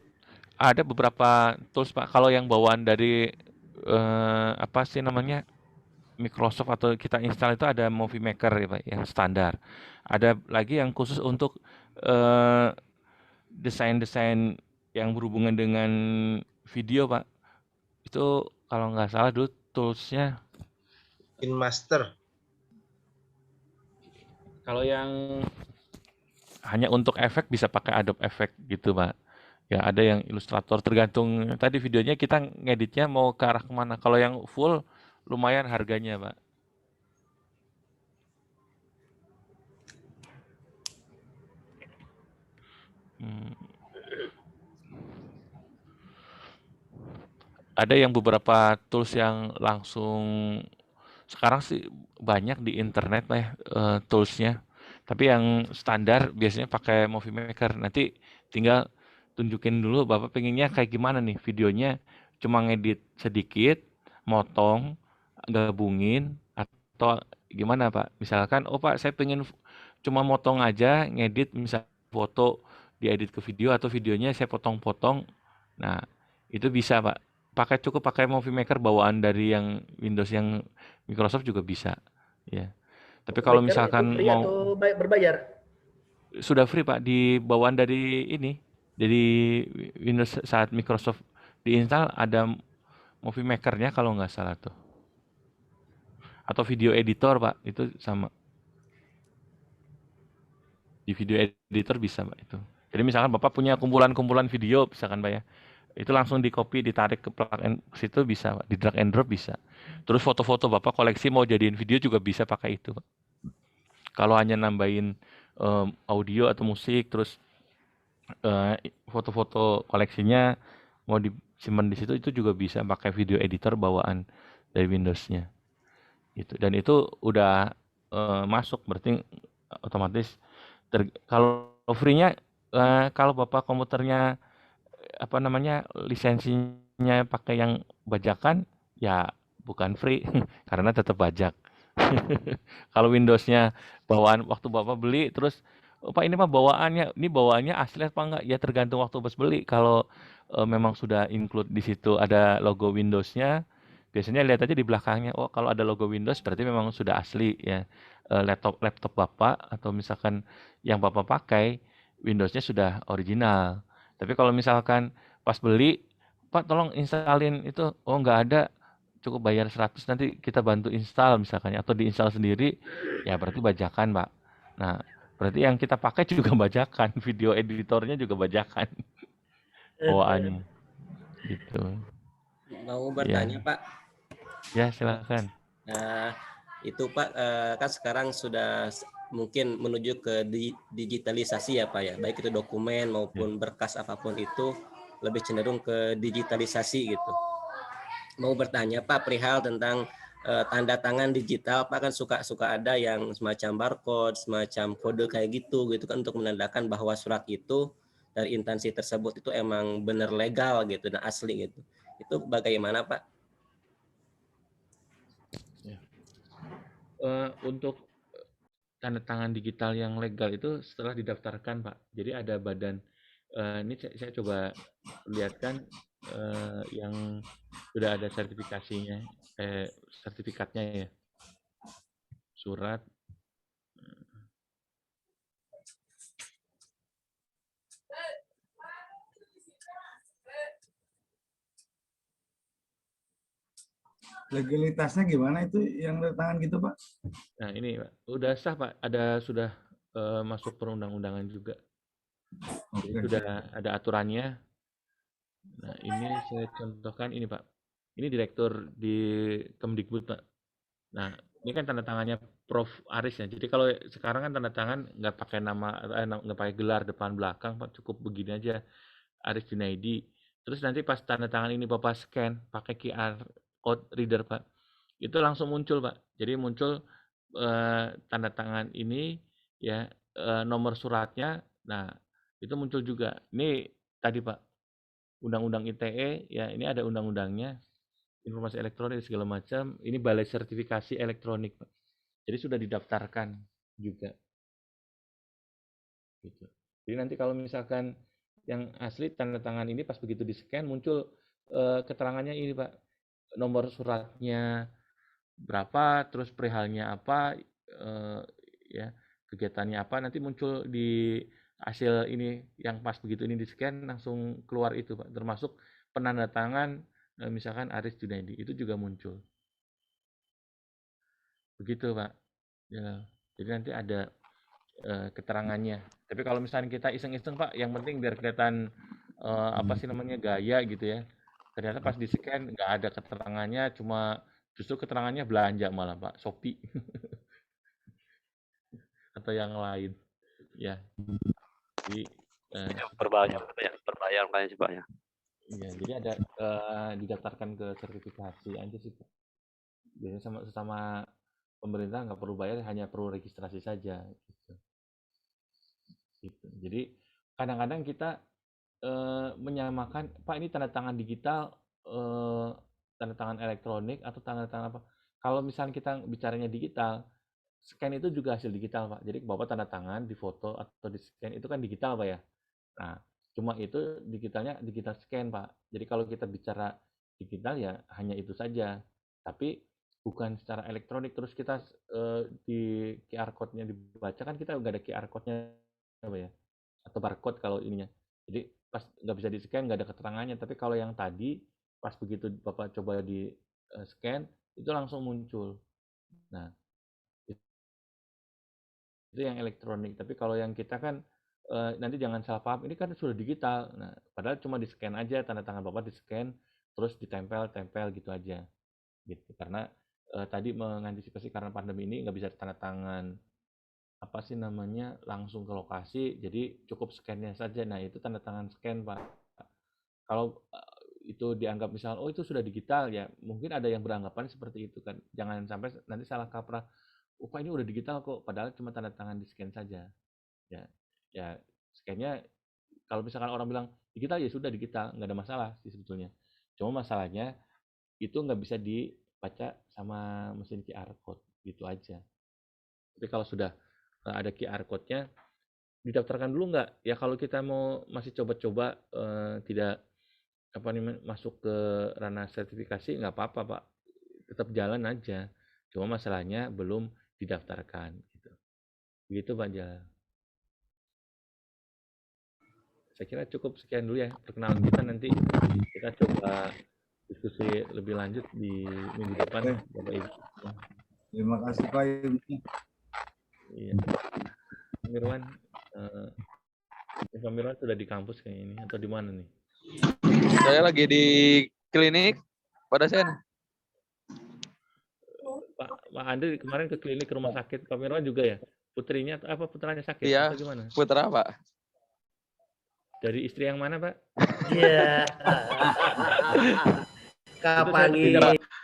ada beberapa tools Pak, kalau yang bawaan dari apa sih namanya Microsoft atau kita install itu ada Movie Maker ya Pak, yang standar. Ada lagi yang khusus untuk desain-desain yang berhubungan dengan video Pak. Itu kalau nggak salah dulu toolsnya KineMaster. kalau yang hanya untuk efek bisa pakai Adobe Effect gitu Pak. Ya ada yang Illustrator, tergantung tadi videonya kita ngeditnya mau ke arah kemana. Kalau yang full lumayan harganya Pak. Ada yang beberapa tools yang langsung sekarang sih banyak di internet lah ya toolsnya. Tapi yang standar biasanya pakai Movie Maker. Nanti tinggal tunjukin dulu Bapak pengennya kayak gimana nih videonya. Cuma ngedit sedikit, motong, gabungin, atau gimana Pak? Misalkan, oh Pak saya pengen cuma motong aja, ngedit misal foto, diedit ke video, atau videonya saya potong-potong. Nah itu bisa Pak. Cukup pakai Movie Maker bawaan dari yang Windows yang Microsoft juga bisa. Ya. Tapi kalau misalkan free mau atau berbayar? sudah free Pak di bawaan dari ini, dari Windows saat Microsoft diinstal ada Movie Maker-nya kalau nggak salah tuh. Atau video editor Pak, itu sama. Di video editor bisa Pak itu. Jadi misalkan Bapak punya kumpulan-kumpulan video misalkan Pak ya. Itu langsung di copy, ditarik ke plug and situ bisa Pak. Di drag and drop bisa. Terus foto-foto Bapak koleksi mau jadiin video juga bisa pakai itu Pak. Kalau hanya nambahin audio atau musik terus foto-foto koleksinya mau disimpan di situ, itu juga bisa pakai video editor bawaan dari Windows-nya. Gitu. Dan itu udah masuk berarti otomatis kalau free-nya kalau Bapak komputernya apa namanya lisensinya pakai yang bajakan ya bukan free karena tetap bajak. Kalau Windows-nya bawaan waktu Bapak beli terus Pak ini mah bawaannya asli apa enggak? Ya tergantung waktu pas beli. Kalau memang sudah include di situ ada logo Windows-nya, biasanya lihat aja di belakangnya. Oh, kalau ada logo Windows berarti memang sudah asli ya. Laptop Bapak atau misalkan yang Bapak pakai Windows-nya sudah original. Tapi kalau misalkan pas beli, Pak tolong installin itu, oh nggak ada, cukup bayar 100 nanti kita bantu install misalkan atau diinstal sendiri, ya berarti bajakan Pak. Nah berarti yang kita pakai juga bajakan, video editornya juga bajakan bawaannya gitu. Mau bertanya Ya. Pak. Ya silakan. Nah itu Pak kan sekarang sudah mungkin menuju ke digitalisasi ya Pak ya, baik itu dokumen maupun berkas apapun itu lebih cenderung ke digitalisasi gitu. Mau bertanya Pak perihal tentang tanda tangan digital, Pak kan suka ada yang semacam barcode, semacam kode kayak gitu kan untuk menandakan bahwa surat itu dari instansi tersebut itu emang benar legal gitu dan asli gitu. Itu bagaimana Pak? Untuk tanda tangan digital yang legal itu setelah didaftarkan, Pak. Jadi ada badan, ini saya coba lihatkan yang sudah ada sertifikasinya, sertifikatnya ya. Surat. Legalitasnya gimana itu yang tanda tangan gitu, Pak? Nah ini Pak, udah sah Pak, sudah masuk perundang-undangan juga. Jadi sudah ada aturannya. Nah ini saya contohkan ini Pak, ini direktur di Kemdikbud Pak. Nah ini kan tanda tangannya Prof. Aris ya. Jadi kalau sekarang kan tanda tangan nggak pakai nama, nggak pakai gelar depan belakang Pak, cukup begini aja, Aris Junaidi. Terus nanti pas tanda tangan ini Bapak scan pakai QR code reader Pak, itu langsung muncul Pak. Jadi muncul tanda tangan ini ya, nomor suratnya. Nah itu muncul juga. Ini tadi Pak, Undang-Undang ITE ya, ini ada undang-undangnya, informasi elektronik segala macam. Ini balai sertifikasi elektronik Pak. Jadi sudah didaftarkan juga. Gitu. Jadi nanti kalau misalkan yang asli tanda tangan ini pas begitu di scan muncul keterangannya ini Pak, nomor suratnya berapa, terus perihalnya apa, ya kegiatannya apa, nanti muncul di hasil ini yang pas begitu ini di scan langsung keluar itu Pak, termasuk penanda tangan misalkan Aris Junaidi itu juga muncul. Begitu Pak. Ya, jadi nanti ada keterangannya. Tapi kalau misalnya kita iseng-iseng Pak, yang penting biar kelihatan apa sih namanya gaya gitu ya. Ternyata pas di scan nggak ada keterangannya, cuma justru keterangannya belanja malah Pak, Shopee atau yang lain. Ya. Jadi berbayar kayaknya sih Pak ya. Iya, jadi ada didaftarkan ke sertifikasi aja sih Pak. Biasanya sama pemerintah nggak perlu bayar, hanya perlu registrasi saja. Gitu. Jadi kadang-kadang kita menyamakan, Pak ini tanda tangan digital, tanda tangan elektronik atau tanda tangan apa? Kalau misalnya kita bicaranya digital, scan itu juga hasil digital Pak. Jadi Bapak tanda tangan di foto atau di scan itu kan digital Pak ya. Nah, cuma itu digitalnya digital scan Pak. Jadi kalau kita bicara digital ya hanya itu saja. Tapi bukan secara elektronik, terus kita di QR code-nya dibaca, kan kita nggak ada QR code-nya apa ya, atau barcode kalau ininya. Jadi pas nggak bisa di scan, nggak ada keterangannya. Tapi kalau yang tadi pas begitu Bapak coba di scan itu langsung muncul. Nah itu yang elektronik. Tapi kalau yang kita kan nanti jangan salah paham, ini kan sudah digital. Nah padahal cuma di scan aja, tanda tangan Bapak di scan terus ditempel gitu aja gitu. Karena tadi mengantisipasi karena pandemi ini nggak bisa tanda tangan apa sih namanya langsung ke lokasi, jadi cukup scan-nya saja. Nah itu tanda tangan scan Pak. Kalau itu dianggap misal oh itu sudah digital ya, mungkin ada yang beranggapan seperti itu kan. Jangan sampai nanti salah kaprah, Pak ini udah digital kok, padahal cuma tanda tangan di scan saja. Ya scan-nya kalau misalkan orang bilang digital ya sudah digital, nggak ada masalah sih sebetulnya. Cuma masalahnya itu nggak bisa dibaca sama mesin QR code gitu aja. Tapi kalau sudah ada QR code-nya, didaftarkan dulu nggak? Ya kalau kita mau masih coba-coba tidak apa nih masuk ke ranah sertifikasi nggak apa-apa Pak, tetap jalan aja. Cuma masalahnya belum didaftarkan gitu. Begitu Pak Jalal. Saya kira cukup sekian dulu ya perkenalan kita, nanti kita coba diskusi lebih lanjut di minggu depan Bapak Ibu. Terima kasih Pak. Iya. Mirwan, Pak Mirwan sudah di kampus kayak ini atau di mana nih? Saya lagi di klinik pada sen. Pak Andri kemarin ke klinik rumah sakit, Pak Mirwan juga ya? Putrinya apa putranya sakit Iya, atau gimana? putra Pak. Dari istri yang mana Pak? Iya. Kapan ini?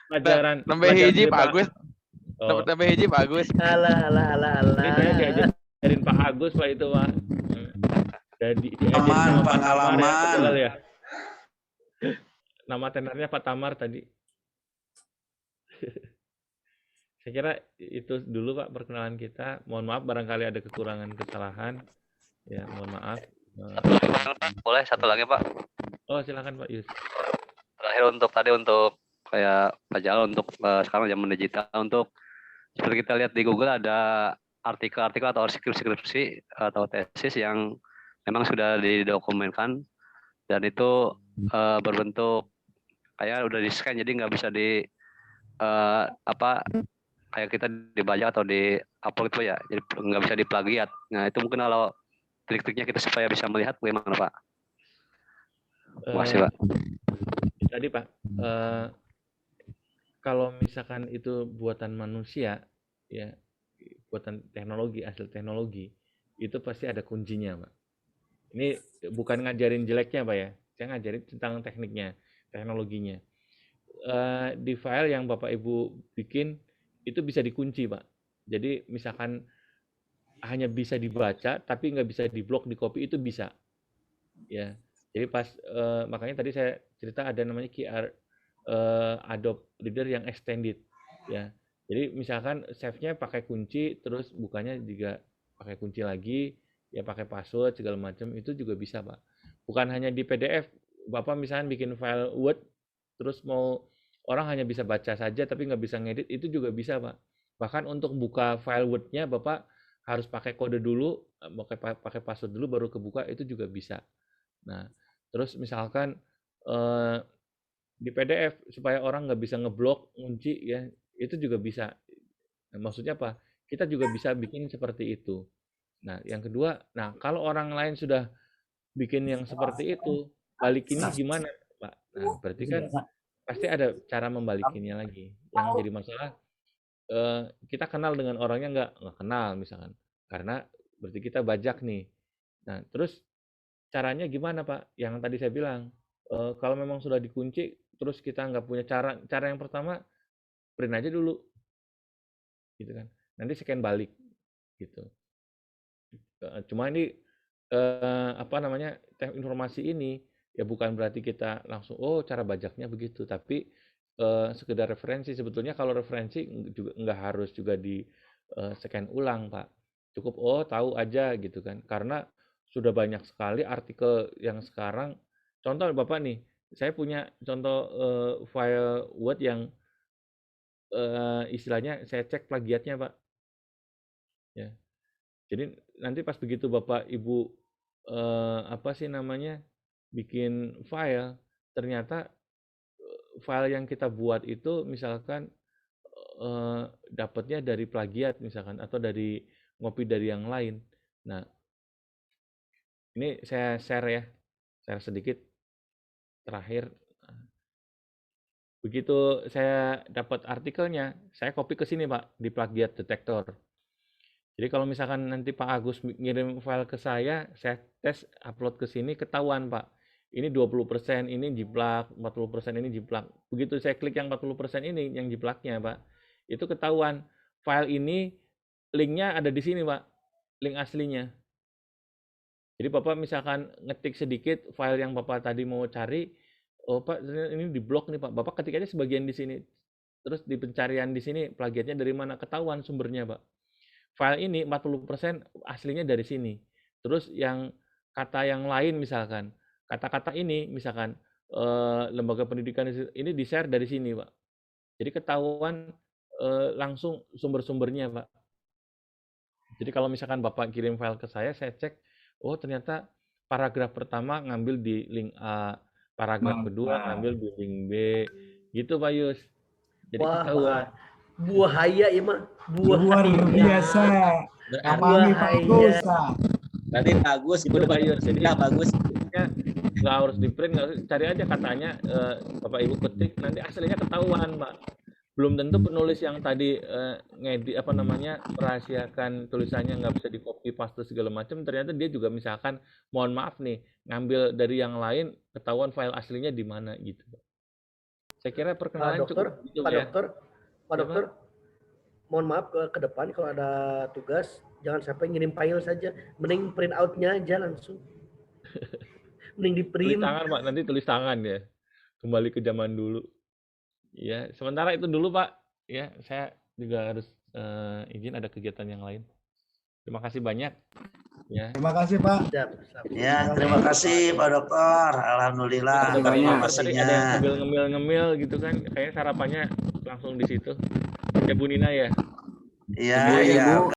Pelajaran. Nambah hiji Pak Agus. Nambah hiji Pak Agus. Alah. Ini saya diajarin Pak Agus Pak itu Pak. Jadi Aman pengalaman. Ya. Nama tenornya Pak Tamar tadi. Saya kira itu dulu Pak perkenalan kita. Mohon maaf barangkali ada kekurangan kesalahan. Ya, mohon maaf. Boleh satu lagi Pak. Oh, silakan Pak Yus. Terakhir untuk tadi untuk kayak Pak Jal untuk sekarang zaman digital untuk seperti kita lihat di Google ada artikel-artikel atau skripsi atau tesis yang memang sudah didokumenkan dan itu berbentuk kayak udah di scan jadi nggak bisa di kayak kita dibaca atau di upload itu ya jadi nggak bisa diplagiat. Nah itu mungkin kalau trik-triknya kita supaya bisa melihat bagaimana Pak. Terima kasih Pak. Tadi Pak, kalau misalkan itu buatan manusia, ya buatan teknologi, hasil teknologi, itu pasti ada kuncinya Pak. Ini bukan ngajarin jeleknya Pak ya, saya ngajarin tentang tekniknya, teknologinya. Di file yang Bapak Ibu bikin, itu bisa dikunci Pak. Jadi misalkan hanya bisa dibaca, tapi nggak bisa diblok, di copy itu bisa. Ya, jadi pas makanya tadi saya cerita ada namanya QR Adobe Reader yang extended ya. Jadi misalkan save-nya pakai kunci terus bukanya juga pakai kunci lagi ya pakai password segala macam itu juga bisa Pak. Bukan hanya di PDF, Bapak misalkan bikin file Word terus mau orang hanya bisa baca saja tapi nggak bisa ngedit itu juga bisa Pak. Bahkan untuk buka file Word-nya Bapak harus pakai kode dulu, pakai password dulu baru kebuka itu juga bisa. Nah, terus misalkan di PDF supaya orang nggak bisa ngeblok, ngunci ya, itu juga bisa. Nah, maksudnya apa? Kita juga bisa bikin seperti itu. Nah, yang kedua, nah kalau orang lain sudah bikin yang seperti itu, balikinnya gimana, Pak? Nah, berarti kan pasti ada cara membalikinnya lagi. Yang jadi masalah, kita kenal dengan orangnya nggak kenal misalkan. Karena berarti kita bajak nih. Nah, terus caranya gimana Pak? Yang tadi saya bilang, kalau memang sudah dikunci, terus kita nggak punya cara yang pertama, print aja dulu, gitu kan. Nanti scan balik, gitu. Cuma ini, informasi ini, ya bukan berarti kita langsung, oh cara bajaknya begitu, tapi sekedar referensi. Sebetulnya kalau referensi juga nggak harus juga di scan ulang Pak. Cukup, oh tahu aja gitu kan. Karena sudah banyak sekali artikel yang sekarang, contoh Bapak nih, saya punya contoh file Word yang istilahnya saya cek plagiatnya Pak. Ya. Jadi nanti pas begitu Bapak Ibu bikin file, ternyata file yang kita buat itu misalkan dapatnya dari plagiat misalkan atau dari ngopi dari yang lain. Nah, ini saya share sedikit terakhir. Begitu saya dapat artikelnya, saya copy ke sini Pak, di plagiat detector. Jadi kalau misalkan nanti Pak Agus ngirim file ke saya tes upload ke sini, ketahuan Pak. Ini 20%, ini jiplak, 40% ini jiplak. Begitu saya klik yang 40% ini, yang jiplaknya Pak, itu ketahuan. File ini linknya ada di sini Pak, link aslinya. Jadi Bapak misalkan ngetik sedikit file yang Bapak tadi mau cari, oh Pak, ini diblok nih Pak. Bapak ketik aja sebagian di sini. Terus di pencarian di sini plagiatnya dari mana? Ketahuan sumbernya Pak. File ini 40% aslinya dari sini. Terus yang kata yang lain misalkan, kata-kata ini misalkan lembaga pendidikan ini di-share dari sini Pak. Jadi ketahuan langsung sumber-sumbernya Pak. Jadi kalau misalkan Bapak kirim file ke saya cek, oh ternyata paragraf pertama ngambil di link A, paragraf kedua ngambil di link B, gitu Pak Yus. Jadi ketahuan. Buahaya ya mah. Luar biasa. Kami bagus. Berarti bagus itu Pak Yus. Jadi bagus. Nggak harus di print, cari aja katanya Bapak Ibu ketik, nanti aslinya ketahuan Pak. Belum tentu penulis yang tadi ngedit merahasiakan tulisannya nggak bisa di copy paste segala macam, ternyata dia juga misalkan mohon maaf nih ngambil dari yang lain, ketahuan file aslinya di mana gitu. Saya kira perkenalan cukup gitu ya. Pak Dokter, mohon maaf ke depan kalau ada tugas jangan sampai ngirim file saja, mending print out-nya aja langsung. Mending di print. Tulis tangan Pak, nanti tulis tangan ya. Kembali ke zaman dulu. Ya, sementara itu dulu Pak. Ya, saya juga harus izin ada kegiatan yang lain. Terima kasih banyak. Ya. Terima kasih Pak. Ya, terima kasih Pak Dokter. Alhamdulillah atas Tadi ada yang informasinya. ngemil gitu kan, kayaknya sarapannya langsung di situ. Ya Bu Nina ya. Iya, Iya, iya. Bu.